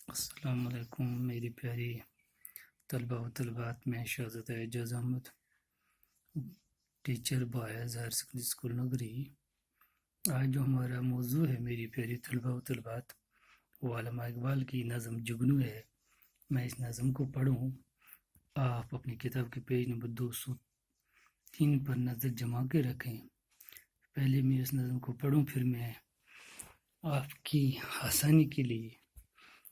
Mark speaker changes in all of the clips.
Speaker 1: السلام علیکم میری پیاری طلبہ و طلبات. میں Shahzada Ejaz Ahmad, teacher boys higher secondary school Nagri. آج جو ہمارا موضوع ہے میری پیاری طلبہ و طلبات، وہ علامہ اقبال کی نظم جگنو ہے. میں اس نظم کو پڑھوں. آپ اپنی کتاب کے پیج نمبر 203 پر نظر جما کے رکھیں. پہلے میں اس نظم کو پڑھوں، پھر میں آپ کی آسانی کے لیے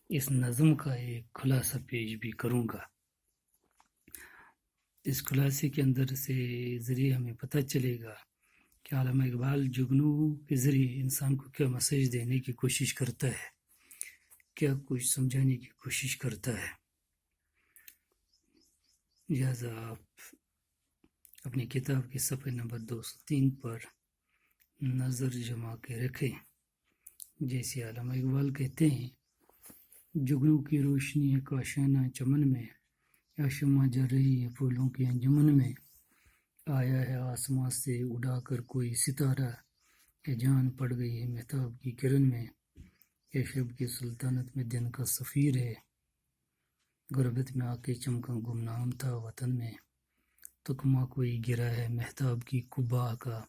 Speaker 1: اس نظم کا ایک خلاصہ پیش بھی کروں گا. اس خلاصے کے اندر سے ذریعے ہمیں پتہ چلے گا کہ علامہ اقبال جگنو کے ذریعے انسان کو کیا میسیج دینے کی کوشش کرتا ہے، کیا کچھ سمجھانے کی کوشش کرتا ہے. لہٰذا آپ اپنی کتاب کے صفحے نمبر 203 پر نظر جما کے رکھیں. جیسے علامہ اقبال کہتے ہیں، جگنو کی روشنی ہے کاشانہ چمن میں، یا شمع جل رہی ہے پھولوں کے انجمن میں. آیا ہے آسمان سے اڑا کر کوئی ستارہ، یہ جان پڑ گئی ہے مہتاب کی کرن میں. یہ شب کی سلطنت میں دن کا سفیر ہے، غربت میں آ کے چمکا گمنام تھا وطن میں. تکمہ کوئی گرا ہے مہتاب کی قبا کا،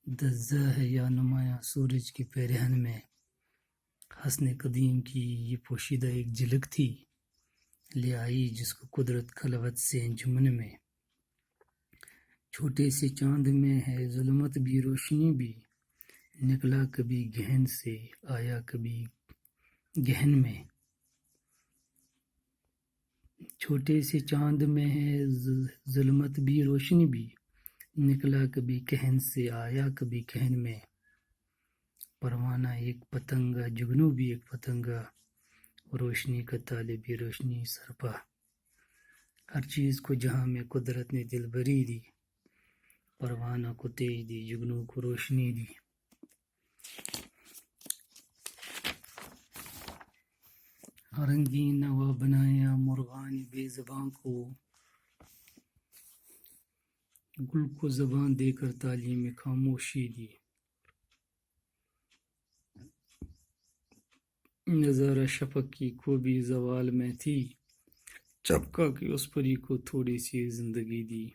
Speaker 1: دزا ہے یا نمایاں سورج کی پیرہن میں. حسن قدیم کی یہ پوشیدہ ایک جھلک تھی، لے آئی جس کو قدرت خلوت سے انجمن میں. چھوٹے سے چاند میں ہے ظلمت بھی روشنی بھی، نکلا کبھی گہن سے آیا کبھی گہن میں. چھوٹے سے چاند میں ہے ظلمت بھی روشنی بھی، نکلا کبھی کہن سے آیا کبھی کہن میں. پروانہ ایک پتنگا جگنو بھی ایک پتنگا، روشنی کا طالب روشنی سرپا. ہر چیز کو جہاں میں قدرت نے دل بری دی، پروانہ کو تیج دی جگنو کو روشنی دی. رنگین نوا بنایا مرغان بے زباں کو، گل کو زبان دے کر تعلیم خاموشی دی. نظارہ شفق کی خوبی زوال میں تھی، چپکا کی اس پری کو تھوڑی سی زندگی دی.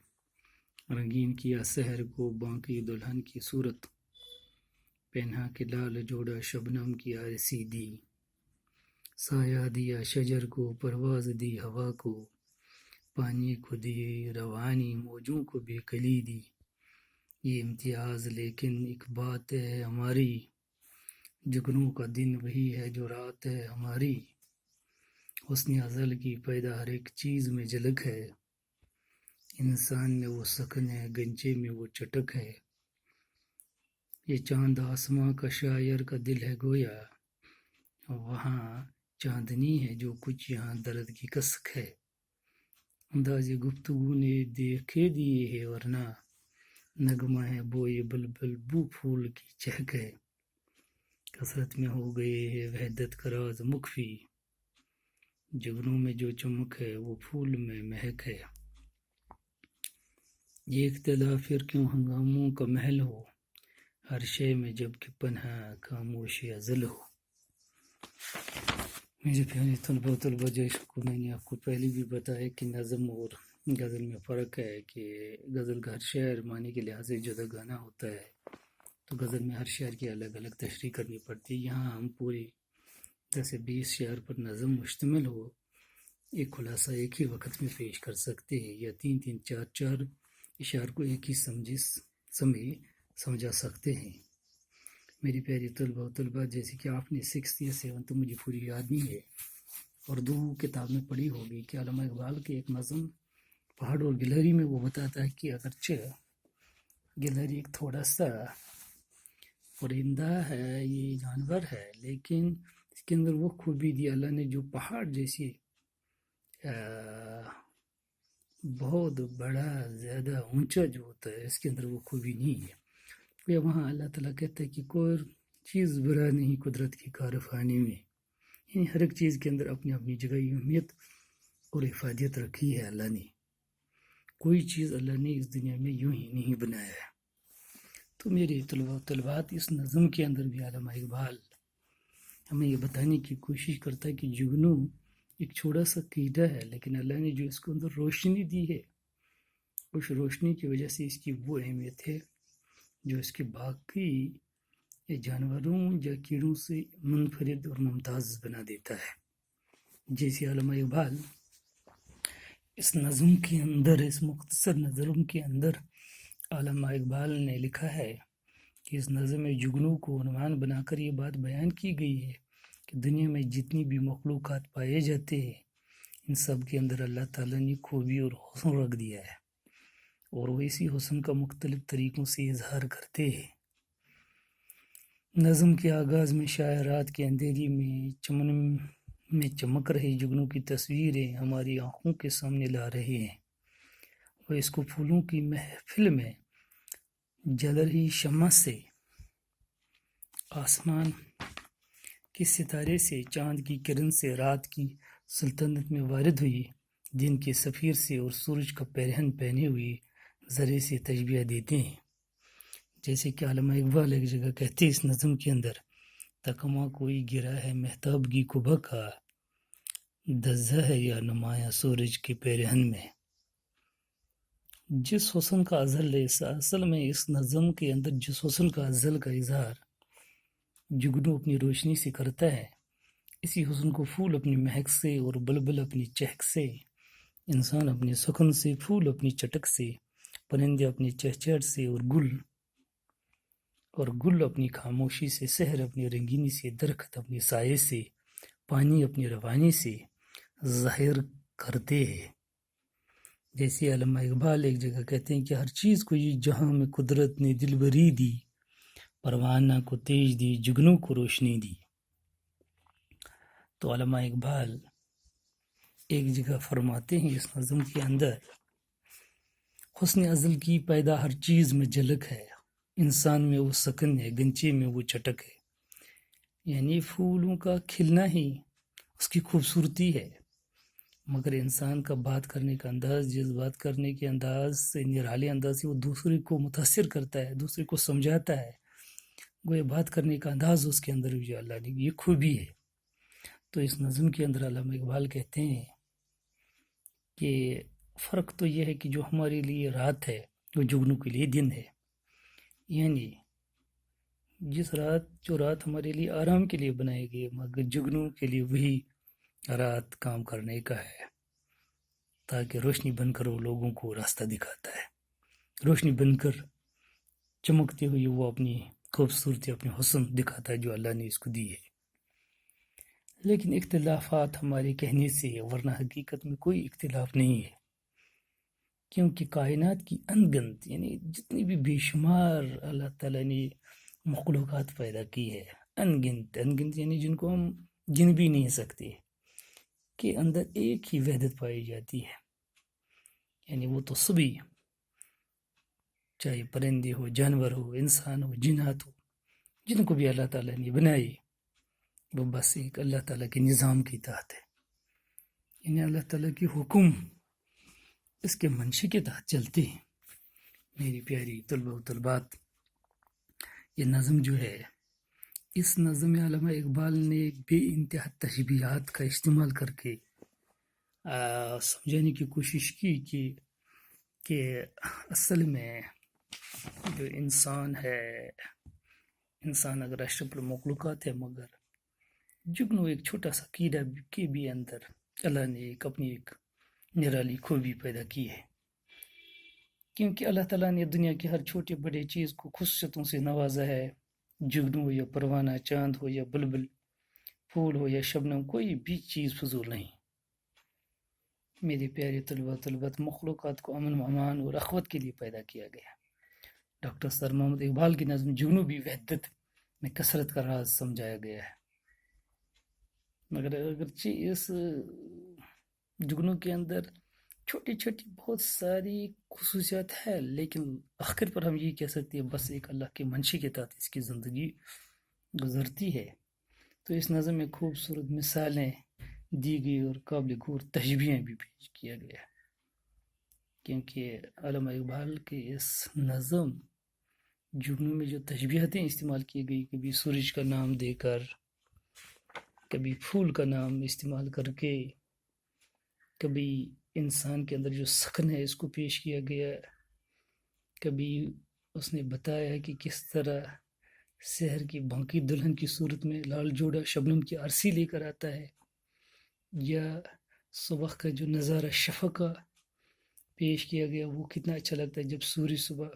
Speaker 1: رنگین کیا سحر کو بانکی دلہن کی صورت، پہنا کے لال جوڑا شبنم کی عارسی دی. سایہ دیا شجر کو پرواز دی ہوا کو، پانی کو دی روانی موجوں کو بے کلی دی. یہ امتیاز لیکن ایک بات ہے ہماری، جگنوں کا دن وہی ہے جو رات ہے ہماری. حسن ازل کی پیدا ہر ایک چیز میں جھلک ہے، انسان میں وہ سکن ہے گنجے میں وہ چٹک ہے. یہ چاند آسماں کا شاعر کا دل ہے گویا، وہاں چاندنی ہے جو کچھ یہاں درد کی کسک ہے. انداز گفتگو نے دیکھے دیے ہے ورنہ، نغمہ ہے بوئے بلبل بو پھول کی چہک ہے. کثرت میں ہو گئے ہے وحدت کا راز مخفی، جگنوں میں جو چمک ہے وہ پھول میں مہک ہے. یہ اختلاف پھر کیوں ہنگاموں کا محل ہو، ہر شے میں جب کہ پنہا خاموشی ازل ہو. میرے پیارے طلبہ جیسے کو میں نے آپ کو پہلے بھی بتایا کہ نظم اور غزل میں فرق ہے، کہ غزل کا ہر شعر معنی کے لحاظ سے جدا گانا ہوتا ہے، تو غزل میں ہر شعر کی الگ الگ تشریح کرنی پڑتی ہے. یہاں ہم پوری 10 سے 20 شعر پر نظم مشتمل ہو ایک خلاصہ ایک ہی وقت میں پیش کر سکتے ہیں، یا 3 4 اشعار کو ایک ہی سمجھا سکتے ہیں. میری پیاری طلبہ جیسے کہ آپ نے 6 یا 7 تو مجھے پوری یاد نہیں ہے، اردو کتاب میں پڑھی ہوگی کہ علامہ اقبال کے ایک نظم پہاڑ اور گلہری میں وہ بتاتا ہے کہ اگرچہ گلہری ایک تھوڑا سا پرندہ ہے، یہ جانور ہے، لیکن اس کے اندر وہ خوبی دی اللہ نے جو پہاڑ جیسی بہت بڑا زیادہ اونچا جو ہوتا ہے، اس کے اندر وہ خوبی نہیں ہے. وہاں اللہ تعالیٰ کہتا ہے کہ کوئی چیز برا نہیں قدرت کی کارفانی میں، یعنی ہر ایک چیز کے اندر اپنی اپنی جگہ اہمیت اور افادیت رکھی ہے. اللہ نے کوئی چیز اللہ نے اس دنیا میں یوں ہی نہیں بنایا ہے. تو میرے طلبات اس نظم کے اندر بھی علامہ اقبال ہمیں یہ بتانے کی کوشش کرتا ہے کہ جگنو ایک چھوٹا سا کیڑا ہے، لیکن اللہ نے جو اس کو اندر روشنی دی ہے، اس روشنی کی وجہ سے اس کی وہ اہمیت ہے جو اس کے باقی جانوروں یا کیڑوں سے منفرد اور ممتاز بنا دیتا ہے. جیسے علامہ اقبال اس نظم کے اندر، اس مختصر نظم کے اندر علامہ اقبال نے لکھا ہے کہ اس نظم میں جگنو کو عنوان بنا کر یہ بات بیان کی گئی ہے کہ دنیا میں جتنی بھی مخلوقات پائے جاتے ہیں ان سب کے اندر اللہ تعالیٰ نے خوبی اور حسن رکھ دیا ہے، اور وہ اسی حسن کا مختلف طریقوں سے اظہار کرتے ہیں. نظم کے آغاز میں شاہ رات کے اندھیری میں چمن میں چمک رہے جگنو کی تصویریں ہماری آنکھوں کے سامنے لا رہے ہیں. وہ اس کو پھولوں کی محفل میں جل رہی شمع سے، آسمان کے ستارے سے، چاند کی کرن سے، رات کی سلطنت میں وارد ہوئی دن کے سفیر سے اور سورج کا پیرہن پہنے ہوئے ذرے سے تشبیہ دیتے ہیں. جیسے کہ علامہ اقبال ایک جگہ کہتے ہیں اس نظم کے اندر، تکما کوئی گرا ہے مہتابگی کو بکا، دزہ ہے یا نمایاں سورج کے پیرہن میں. جس حسن کا ازل ہے، اصل میں اس نظم کے اندر جس حسن کا ازل کا اظہار جگنو اپنی روشنی سے کرتا ہے، اسی حسن کو پھول اپنی مہک سے اور بلبل اپنی چہک سے، انسان اپنے سخن سے، پھول اپنی چٹک سے، پرندے اپنی چہچہٹ سے، اور گل اپنی خاموشی سے، سحر اپنی رنگینی سے، درخت اپنی سائے سے، پانی اپنی روانی سے ظاہر کرتے ہیں. جیسے علامہ اقبال ایک جگہ کہتے ہیں کہ ہر چیز کو یہ جہاں میں قدرت نے دل بری دی، پروانہ کو تیج دی، جگنو کو روشنی دی. تو علامہ اقبال ایک جگہ فرماتے ہیں اس نظم کے اندر، حسن ازل کی پیدا ہر چیز میں جھلک ہے، انسان میں وہ سکن ہے، گنچے میں وہ چٹک ہے. یعنی پھولوں کا کھلنا ہی اس کی خوبصورتی ہے، مگر انسان کا بات کرنے کا انداز، جس بات کرنے کے انداز سے، نرالے انداز سے وہ دوسرے کو متاثر کرتا ہے، دوسرے کو سمجھاتا ہے، وہ بات کرنے کا انداز اس کے اندر بھی اللہ نے یہ خوبی ہے. تو اس نظم کے اندر علامہ اقبال کہتے ہیں کہ فرق تو یہ ہے کہ جو ہمارے لیے رات ہے وہ جگنو کے لیے دن ہے. یعنی جو رات ہمارے لیے آرام کے لیے بنائی گئی، مگر جگنو کے لیے وہی رات کام کرنے کا ہے، تاکہ روشنی بن کر وہ لوگوں کو راستہ دکھاتا ہے، روشنی بن کر چمکتے ہوئے وہ اپنی خوبصورتی، اپنی حسن دکھاتا ہے جو اللہ نے اس کو دی ہے. لیکن اختلافات ہمارے کہنے سے ہے، ورنہ حقیقت میں کوئی اختلاف نہیں ہے، کیونکہ کائنات کی انگنت، یعنی جتنی بھی بے شمار اللہ تعالیٰ نے مخلوقات پیدا کی ہے، انگنت یعنی جن کو ہم گن بھی نہیں سکتے، کے اندر ایک ہی وحدت پائی جاتی ہے. یعنی وہ تو سبھی، چاہے پرندے ہو، جانور ہو، انسان ہو، جنات ہو، جن کو بھی اللہ تعالیٰ نے بنائی، وہ بس ایک اللہ تعالیٰ کے نظام کی تحت ہے. یعنی اللہ تعالیٰ کی حکم اس کے منشی کے تحت چلتے ہیں. میری پیاری طلبہ و طلبات، یہ نظم جو ہے، اس نظم میں علامہ اقبال نے بے انتہا تشبیہات کا استعمال کر کے سمجھانے کی کوشش کی کہ اصل میں جو انسان ہے، انسان اگر اشرف المخلوقات ہے، مگر جگنو ایک چھوٹا سا کیڑا کے بھی اندر اللہ نے اپنی ایک نرالی خوبی پیدا کی ہے، کیونکہ اللہ تعالیٰ نے دنیا کی ہر چھوٹے بڑے چیز کو خصوصیتوں سے نوازا ہے. جگنو ہو یا پروانہ، چاند ہو یا بلبل، پھول ہو یا شبنم، کوئی بھی چیز فضول نہیں. میرے پیارے طلبہ طلبات، مخلوقات کو امن و امان اور اخوت کے لیے پیدا کیا گیا. ڈاکٹر سر محمد اقبال کی نظم جگنو بھی وحدت میں کثرت کا راز سمجھایا گیا ہے. مگر اگرچہ اس جگنو کے اندر چھوٹی چھوٹی بہت ساری خصوصیات ہے، لیکن آخر پر ہم یہ کہہ سکتے ہیں بس ایک اللہ کے منشی کے تحت اس کی زندگی گزرتی ہے. تو اس نظم میں خوبصورت مثالیں دی گئی اور قابل غور تشبیہیں بھی پیش کیا گیا، کیونکہ علامہ اقبال کے اس نظم جگنو میں جو تشبیہاتیں استعمال کی گئی، کبھی سورج کا نام دے کر، کبھی پھول کا نام استعمال کر کے، کبھی انسان کے اندر جو سخن ہے اس کو پیش کیا گیا ہے، کبھی اس نے بتایا ہے کہ کس طرح سحر کی بانکی دلہن کی صورت میں لال جوڑا شبنم کی عرصی لے کر آتا ہے، یا صبح کا جو نظارہ شفق کا پیش کیا گیا وہ کتنا اچھا لگتا ہے جب سورج صبح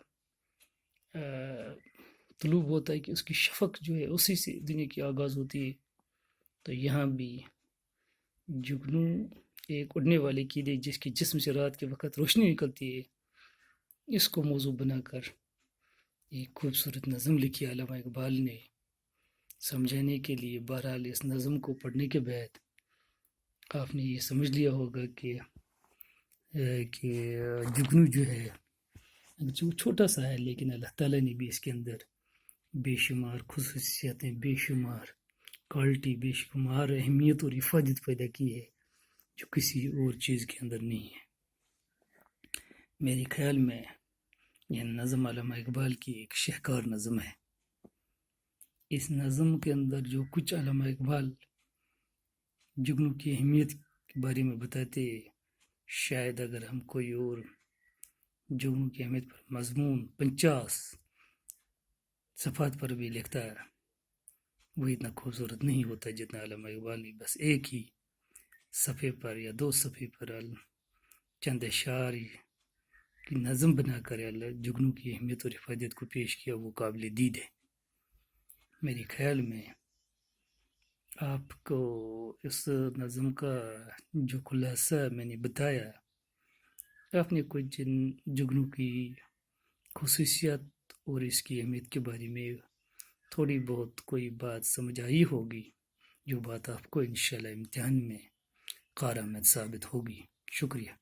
Speaker 1: طلوع ہوتا ہے کہ اس کی شفق جو ہے اسی سے دنیا کی آغاز ہوتی ہے۔ تو یہاں بھی جگنو ایک اڑنے والے کیڑے جس کی جسم سے رات کے وقت روشنی نکلتی ہے، اس کو موضوع بنا کر ایک خوبصورت نظم لکھی علامہ اقبال نے سمجھانے کے لیے۔ بہرحال اس نظم کو پڑھنے کے بعد آپ نے یہ سمجھ لیا ہوگا کہ جگنو جو ہے جو چھوٹا سا ہے، لیکن اللہ تعالیٰ نے بھی اس کے اندر بے شمار خصوصیتیں، بے شمار کوالٹی، بے شمار اہمیت اور افادت پیدا کی ہے جو کسی اور چیز کے اندر نہیں ہے۔ میرے خیال میں یہ نظم علامہ اقبال کی ایک شہکار نظم ہے۔ اس نظم کے اندر جو کچھ علامہ اقبال جگنو کی اہمیت کے بارے میں بتاتے، شاید اگر ہم کوئی اور جگنو کی اہمیت پر مضمون 50 صفحات پر بھی لکھتا ہے وہ اتنا خوبصورت نہیں ہوتا جتنا علامہ اقبال نے بس ایک ہی صفحے پر یا 2 صفحے پر چند اشعار کی نظم بنا کر جگنو کی اہمیت اور افادت کو پیش کیا، وہ قابل دید ہے۔ میرے خیال میں آپ کو اس نظم کا جو خلاصہ میں نے بتایا، آپ نے کچھ جگنو کی خصوصیات اور اس کی اہمیت کے بارے میں تھوڑی بہت کوئی بات سمجھ آئی ہوگی، جو بات آپ کو انشاءاللہ امتحان میں کارآمد ثابت ہوگی۔ شکریہ۔